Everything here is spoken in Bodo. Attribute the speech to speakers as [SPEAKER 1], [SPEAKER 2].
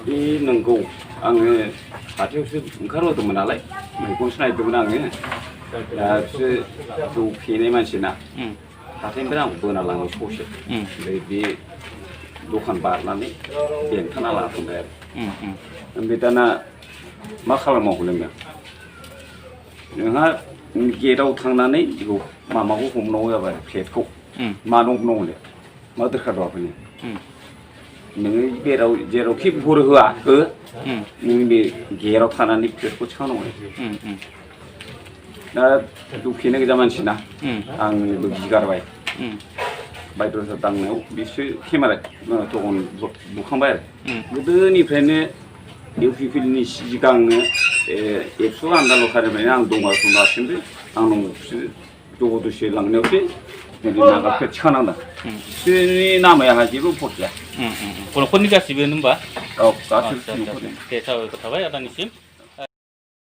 [SPEAKER 1] बे नंगौ आङो हाथायावसो ओंखारबोदोंमोन नालाय मैगंसो नायदोंमोन आङो दा बिसोर जौ फेनाय मानसिना हाथायनिफ्राय आंखौ बोना लाङो ससे ओमफ्राय बे दखान बारनानै बेंथाना लाना थांबाय आरो ओमफ्राय दाना मा खालामनांगौ नोङो नोंहा गेटआव थांनानै बेखौ माबाखौ हमनांगौ जाबाय प्लेटखौ मानो हमनांगौनो मा दरखार दं फैनो नोङो जेरावखि भर होआ हो नों बे गेटआव थानानै प्लेटखौ थिखांनांगौ दा जौ फेनो गोजा मानसिना आंबो गिगारबाय बायद'था दांनायाव बिसोर केमेरा दखान बुखांबाय आरो गोदोनिफ्रायनो इउपिपिएलनि सिगांनो एबसु आन्दालखारिनिफ्रायनो आं दंगासिनो दासिमबो आंनाव बिसोर जबरदस्ति लांनायावसो नागारखौ थिखांनांदों बिसोरनि नामै आंहा जेबो भट गैया
[SPEAKER 2] बर'फोरनि गासिबो होनबा
[SPEAKER 1] औ गासिबो
[SPEAKER 2] दे साबायखर थाबाय आदानिसिम